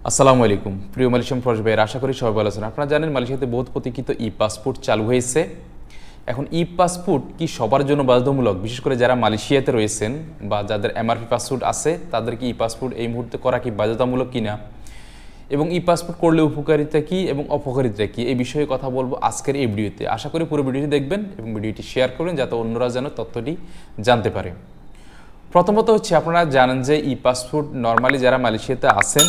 আসসালামু আলাইকুম প্রিয় মালয়েশিয়ান প্রবাসী ভাইয়েরা, আশা করি সবাই ভালো আছেন। আপনারা জানেন মালয়েশিয়াতে বহু প্রতীক্ষিত ই পাসপোর্ট চালু হয়েছে। এখন ই পাসপোর্ট কি সবার জন্য বাধ্যতামূলক? বিশেষ করে যারা মালয়েশিয়াতে রয়েছেন বা যাদের এমআরপি পাসপোর্ট আছে তাদের কি ই পাসপোর্ট এই মুহূর্তে করা কি বাধ্যতামূলক কিনা, এবং ই পাসপোর্ট করলে উপকারিতা কি এবং অপকারিতা কি, এই বিষয়ে কথা বলবো আজকের এই ভিডিওতে। আশা করি পুরো ভিডিওটি দেখবেন এবং ভিডিওটি শেয়ার করবেন যাতে অন্যরা যেন তথ্যটি জানতে পারে। প্রথমত হচ্ছে, আপনারা জানেন যে ই পাসপোর্ট নর্মালি যারা মালয়েশিয়াতে আছেন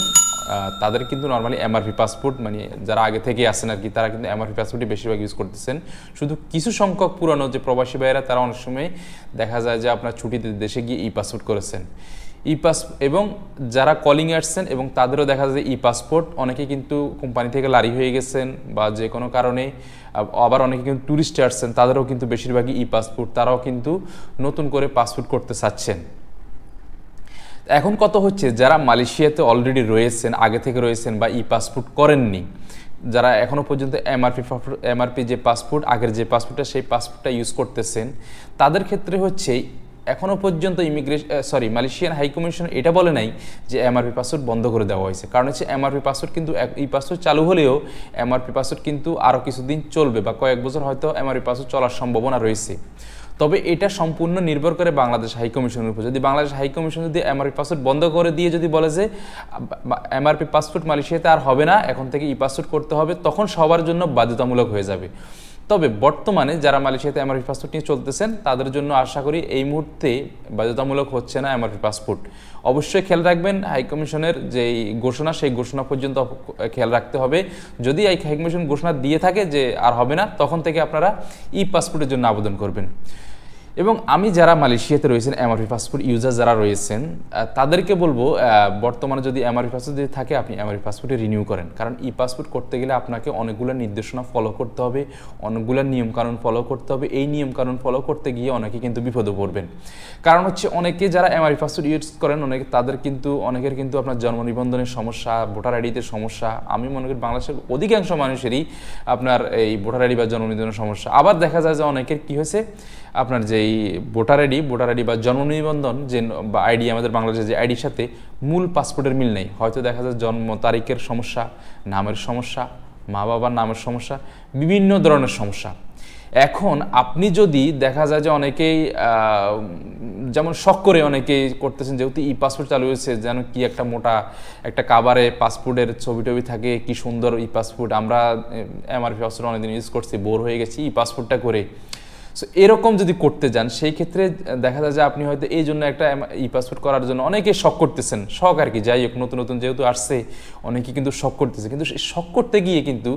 তাদের কিন্তু নর্মালি এমআরপি পাসপোর্ট, মানে যারা আগে থেকে আসেন আর কি, তারা কিন্তু এমআরপি পাসপোর্টই বেশিরভাগ ইউজ করতেছেন। শুধু কিছু সংখ্যক পুরানো যে প্রবাসী ভাইয়েরা, তারা অনেক সময় দেখা যায় যে আপনার ছুটিতে দেশে গিয়ে ই পাসপোর্ট করেছেন। এবং যারা কলিংয়ে আসছেন এবং তাদেরও দেখা যায় ই পাসপোর্ট, অনেকে কিন্তু কোম্পানি থেকে লারি হয়ে গেছেন বা যে কোনো কারণে, আবার অনেকে কিন্তু ট্যুরিস্টে আসছেন, তাদেরও কিন্তু বেশিরভাগই ই পাসপোর্ট, তারাও কিন্তু নতুন করে পাসপোর্ট করতে চাচ্ছেন। এখন কত হচ্ছে, যারা মালয়েশিয়াতে অলরেডি রয়েছেন, আগে থেকে রয়েছেন বা ই পাসপোর্ট করেননি, যারা এখনও পর্যন্ত এমআরপি যে পাসপোর্ট, আগের যে পাসপোর্টটা, সেই পাসপোর্টটা ইউজ করতেছেন, তাদের ক্ষেত্রে হচ্ছে এখনও পর্যন্ত মালয়েশিয়ান হাইকমিশন এটা বলে নাই যে এমআরপি পাসপোর্ট বন্ধ করে দেওয়া হয়েছে। কারণ হচ্ছে এমআরপি পাসপোর্ট কিন্তু, ই পাসপোর্ট চালু হলেও এমআরপি পাসপোর্ট কিন্তু আরও কিছুদিন চলবে বা কয়েক বছর হয়তো এমআরপি পাসপোর্ট চলার সম্ভাবনা রয়েছে। তবে এটা সম্পূর্ণ নির্ভর করে বাংলাদেশ হাইকমিশনের উপর। যদি বাংলাদেশ হাইকমিশন যদি এমআরপি পাসপোর্ট বন্ধ করে দিয়ে যদি বলে যে এমআরপি পাসপোর্ট মালয়েশিয়াতে আর হবে না, এখন থেকে ই পাসপোর্ট করতে হবে, তখন সবার জন্য বাধ্যতামূলক হয়ে যাবে। তবে বর্তমানে যারা মালয়েশিয়াতে এমআরপি পাসপোর্ট নিয়ে চলতেছেন, তাদের জন্য আশা করি এই মুহূর্তে বাধ্যতামূলক হচ্ছে না এমআরপি পাসপোর্ট। অবশ্যই খেয়াল রাখবেন হাইকমিশনের যেই ঘোষণা, সেই ঘোষণা পর্যন্ত খেয়াল রাখতে হবে। যদি এই হাইকমিশন ঘোষণা দিয়ে থাকে যে আর হবে না, তখন থেকে আপনারা ই পাসপোর্টের জন্য আবেদন করবেন। এবং আমি যারা মালয়েশিয়াতে রয়েছেন, এমআরপি পাসপোর্ট ইউজার যারা রয়েছেন, তাদেরকে বলবো বর্তমানে যদি এমআরপি পাসপোর্ট যদি থাকে, আপনি এমআরপি পাসপোর্টে রিনিউ করেন। কারণ ই পাসপোর্ট করতে গেলে আপনাকে অনেকগুলো নির্দেশনা ফলো করতে হবে, অনেকগুলো নিয়মকানুন ফলো করতে হবে। এই নিয়মকানুন ফলো করতে গিয়ে অনেকে কিন্তু বিপদে পড়বেন। কারণ হচ্ছে অনেকে যারা এমআরপি পাসপোর্ট ইউজ করেন, অনেকের কিন্তু আপনার জন্ম নিবন্ধনের সমস্যা, ভোটার আইডিতে সমস্যা। আমি মনে করি বাংলাদেশের অধিকাংশ মানুষেরই আপনার এই ভোটার আইডি বা জন্ম নিবন্ধনের সমস্যা। আবার দেখা যায় যে অনেকের কী হয়েছে, আপনার যেই ভোটার আইডি বা জন্ম নিবন্ধন যে বা আইডি, আমাদের বাংলাদেশের যে আইডির সাথে মূল পাসপোর্টের মিল নেই। হয়তো দেখা যায় জন্ম তারিখের সমস্যা, নামের সমস্যা, মা বাবার নামের সমস্যা, বিভিন্ন ধরনের সমস্যা। এখন আপনি যদি দেখা যায় যে অনেকেই যেমন শখ করে অনেকেই করতেছেন, যেহেতু ই পাসপোর্ট চালু হয়েছে, যেন কি একটা মোটা একটা কাভারে পাসপোর্টের ছবি টবি থাকে, কি সুন্দর ই পাসপোর্ট, আমরা এমআরপি পাসপোর্ট অনেকদিন ইউজ করছি, বোর হয়ে গেছি ই পাসপোর্টটা করে। সো এরকম যদি করতে যান, সেই ক্ষেত্রে দেখা যায় যে আপনি হয়তো এই জন্য একটা ই পাসপোর্ট করার জন্য অনেকে শখ করতেছেন, শখ আর কি, যাই হোক, নতুন নতুন যেহেতু আসছে অনেকে কিন্তু শখ করতেছে, কিন্তু শখ করতে গিয়ে কিন্তু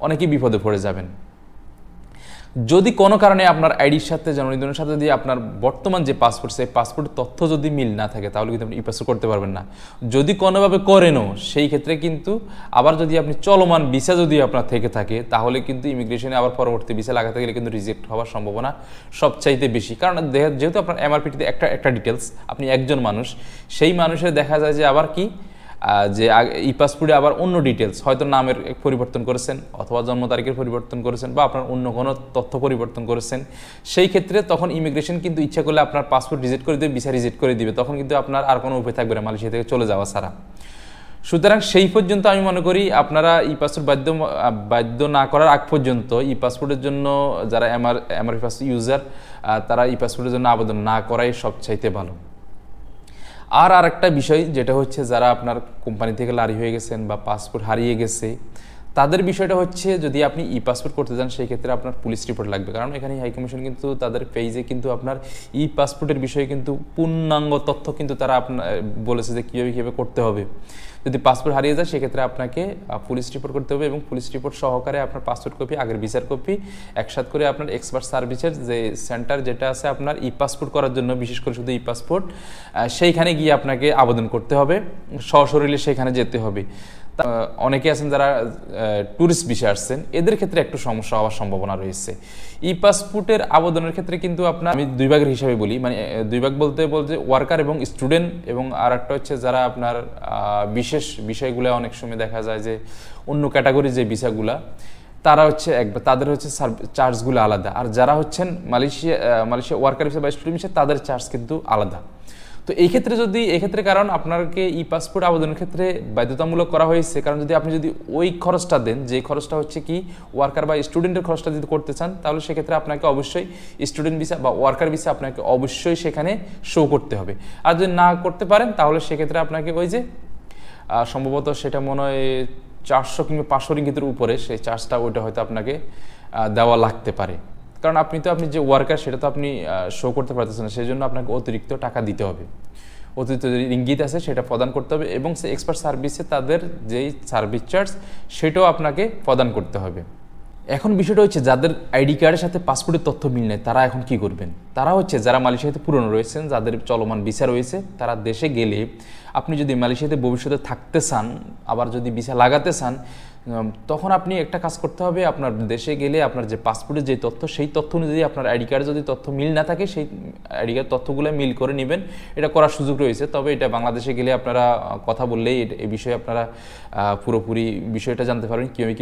অনেকেই বিপদে পড়ে যাবেন। যদি কোনো কারণে আপনার আইডির সাথে, জন্মনিবন্ধনের সাথে যদি আপনার বর্তমান যে পাসপোর্ট, সেই পাসপোর্টের তথ্য যদি মিল না থাকে, তাহলে কিন্তু আপনি ই পাসপোর্ট করতে পারবেন না। যদি কোনোভাবে করেনও, সেই ক্ষেত্রে কিন্তু আবার যদি আপনি চলমান ভিসা যদি আপনার থেকে থাকে, তাহলে কিন্তু ইমিগ্রেশনে আবার পরবর্তী ভিসা লাগাতে গেলে কিন্তু রিজেক্ট হওয়ার সম্ভাবনা সবচাইতে বেশি। কারণ যেহেতু আপনার এমআরপিটিতে একটা ডিটেলস, আপনি একজন মানুষ, সেই মানুষের দেখা যায় যে আবার কি যে ই পাসপোর্টে আবার অন্য ডিটেলস, হয়তো নামের পরিবর্তন করেছেন অথবা জন্ম তারিখের পরিবর্তন করেছেন বা আপনার অন্য কোনো তথ্য পরিবর্তন করেছেন, সেই ক্ষেত্রে তখন ইমিগ্রেশন কিন্তু ইচ্ছা করলে আপনার পাসপোর্ট রিজেক্ট করে দেবে, ভিসা রিজেক্ট করে দিবে, তখন কিন্তু আপনার আর কোনো উপায় থাকবে না মালয়েশিয়া থেকে চলে যাওয়া ছাড়া। সুতরাং সেই পর্যন্ত আমি মনে করি আপনারা ই পাসপোর্ট বাধ্য না করার আগ পর্যন্ত ই পাসপোর্টের জন্য যারা এমআরপি পাসপোর্ট ইউজার, তারা ই পাসপোর্টের জন্য আবেদন না করাই সবচাইতে ভালো। আর একটা বিষয় যেটা হচ্ছে, যারা আপনার কোম্পানি থেকে লারি হয়ে গেছেন বা পাসপোর্ট হারিয়ে গেছে, তাদের বিষয়টা হচ্ছে, যদি আপনি ই পাসপোর্ট করতে যান, সেই ক্ষেত্রে আপনার পুলিশ রিপোর্ট লাগবে। কারণ এখানে হাইকমিশন কিন্তু তাদের পেজে কিন্তু আপনার ই পাসপোর্টের বিষয়ে কিন্তু পূর্ণাঙ্গ তথ্য কিন্তু তারা আপনার বলেছে যে কীভাবে করতে হবে। যদি পাসপোর্ট হারিয়ে যায়, সেক্ষেত্রে আপনাকে পুলিশ রিপোর্ট করতে হবে এবং পুলিশ রিপোর্ট সহকারে আপনার পাসপোর্ট কপি, আগের ভিসার কপি একসাথে করে আপনার এক্সপার্ট সার্ভিসের যে সেন্টার যেটা আছে আপনার ই পাসপোর্ট করার জন্য, বিশেষ করে শুধু ই পাসপোর্ট, সেইখানে গিয়ে আপনাকে আবেদন করতে হবে, সশরীরে সেখানে যেতে হবে। অনেকে আছেন যারা ট্যুরিস্ট ভিসা আসছেন, এদের ক্ষেত্রে একটু সমস্যা হওয়ার সম্ভাবনা রয়েছে। ই পাসপোর্টের আবেদনের ক্ষেত্রে কিন্তু আপনার, আমি দুই ভাগের হিসাবে বলি, মানে দুই ভাগ বলতে ওয়ার্কার এবং স্টুডেন্ট, এবং আর একটা হচ্ছে যারা আপনার বিশেষ বিষয়গুলো, অনেক সময় দেখা যায় যে অন্য ক্যাটাগরি যে ভিসাগুলা, তারা হচ্ছে তাদের হচ্ছে চার্জগুলো আলাদা, আর যারা হচ্ছেন মালয়েশিয়া ওয়ার্কার ভিসা বা স্টুডেন্ট ভিসা, তাদের চার্জ কিন্তু আলাদা। তো এই ক্ষেত্রে কারণ আপনাকে ই পাসপোর্ট আবেদনের ক্ষেত্রে বাধ্যতামূলক করা হয়েছে, কারণ আপনি যদি ওই খরচটা দেন, যে খরচটা হচ্ছে কি ওয়ার্কার বা স্টুডেন্টের খরচটা যদি করতে চান, তাহলে সেক্ষেত্রে আপনাকে অবশ্যই স্টুডেন্ট ভিসা বা ওয়ার্কার ভিসা আপনাকে অবশ্যই সেখানে শো করতে হবে। আর যদি না করতে পারেন তাহলে সেক্ষেত্রে আপনাকে ওই যে সম্ভবত সেটা মনে হয় 400 কিংবা 500 রিঙ্গিতের উপরে সেই চার্জটা ওইটা হয়তো আপনাকে দেওয়া লাগতে পারে, কারণ আপনি যে ওয়ার্কার সেটা তো আপনি শো করতে পারতেছেন না, সেই জন্য আপনাকে অতিরিক্ত টাকা দিতে হবে, অতিরিক্ত যে রিঙ্গিত আছে সেটা প্রদান করতে হবে, এবং সেই এক্সপার্ট সার্ভিসে তাদের যেই সার্ভিস চার্জ সেটাও আপনাকে প্রদান করতে হবে। এখন বিষয়টা হচ্ছে যাদের আইডি কার্ডের সাথে পাসপোর্টের তথ্য মিল নেই তারা এখন কি করবেন? তারা হচ্ছে যারা মালয়েশিয়াতে পুরনো রয়েছেন, যাদের চলমান ভিসা রয়েছে, তারা দেশে গেলে আপনি যদি মালয়েশিয়াতে ভবিষ্যতে থাকতে চান, আবার যদি ভিসা লাগাতে চান, তখন আপনি একটা কাজ করতে হবে। আপনার দেশে গেলে আপনার যে পাসপোর্টের যে তথ্য, সেই তথ্য অনুযায়ী আপনার আইডি কার্ডে যদি তথ্য মিল না থাকে, সেই আইডি কার্ড তথ্যগুলো মিল করে নেবেন, এটা করার সুযোগ রয়েছে। তবে এটা বাংলাদেশে গেলে আপনারা কথা বললেই এই বিষয়ে আপনারা পুরোপুরি বিষয়টা জানতে পারবেন, কীভাবে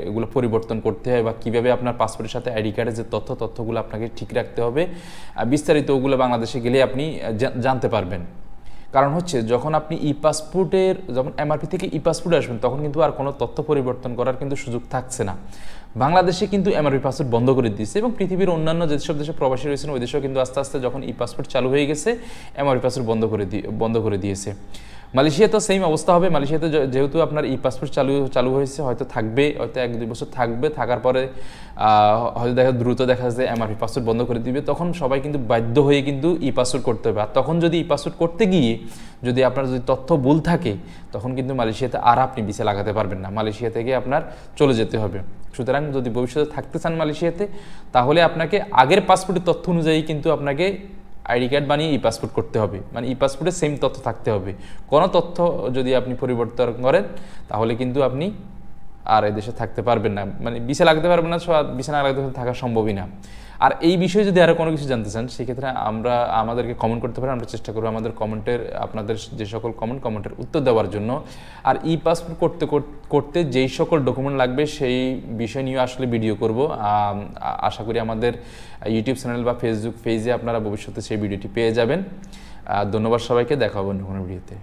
এগুলো পরিবর্তন করতে হয় বা কীভাবে আপনার পাসপোর্টের সাথে আইডি কার্ডের যে তথ্যগুলো আপনাকে ঠিক রাখতে হবে, বিস্তারিত ওগুলো বাংলাদেশে গেলে আপনি জানতে পারবেন। কারণ হচ্ছে যখন আপনি যখন এমআরপি থেকে ই পাসপোর্টে আসবেন, তখন কিন্তু আর কোনো তথ্য পরিবর্তন করার কিন্তু সুযোগ থাকছে না। বাংলাদেশে কিন্তু এমআরপি পাসপোর্ট বন্ধ করে দিয়েছে, এবং পৃথিবীর অন্যান্য যেসব দেশে প্রবাসী রয়েছেন ওই দেশেও কিন্তু আস্তে আস্তে যখন ই পাসপোর্ট চালু হয়ে গেছে, এমআরপি পাসপোর্ট বন্ধ করে দিয়েছে। মালয়েশিয়াতেও সেম অবস্থা হবে। মালয়েশিয়াতে যেহেতু আপনার ই পাসপোর্ট চালু হয়েছে, হয়তো 1-2 বছর থাকবে, থাকার পরে হয়তো দ্রুত দেখা যায় এমআরপি পাসপোর্ট বন্ধ করে দিবে, তখন সবাই কিন্তু বাধ্য হয়ে কিন্তু ই পাসপোর্ট করতে হবে। আর তখন যদি ই পাসপোর্ট করতে গিয়ে যদি আপনার তথ্য ভুল থাকে, তখন কিন্তু মালয়েশিয়াতে আর আপনি ভিসা লাগাতে পারবেন না, মালয়েশিয়া থেকে আপনার চলে যেতে হবে। সুতরাং যদি ভবিষ্যতে থাকতে চান মালয়েশিয়াতে, তাহলে আপনাকে আগের পাসপোর্টের তথ্য অনুযায়ী কিন্তু আপনাকে আইডি কার্ড বানিয়ে ই পাসপোর্ট করতে হবে, মানে ই পাসপোর্টে সেম তথ্য থাকতে হবে। কোনো তথ্য যদি আপনি পরিবর্তন করেন, তাহলে কিন্তু আপনি আর এই দেশে থাকতে পারবেন না, মানে ভিসা লাগতে পারবেন না, ভিসা না লাগতে থাকা সম্ভবই না। আর এই বিষয়ে যদি আরও কোনো কিছু জানতে চান, সেক্ষেত্রে আমাদেরকে কমেন্ট করতে পারেন, আমরা চেষ্টা করবো আমাদের আপনাদের যে সকল কমেন্টের উত্তর দেওয়ার জন্য। আর ই পাসপোর্ট করতে যেই সকল ডকুমেন্ট লাগবে সেই বিষয় নিয়ে আসলে ভিডিও করব। আশা করি আমাদের ইউটিউব চ্যানেল বা ফেসবুক পেজে আপনারা ভবিষ্যতে সেই ভিডিওটি পেয়ে যাবেন। ধন্যবাদ সবাইকে, দেখা হবে অন্য কোনো ভিডিওতে।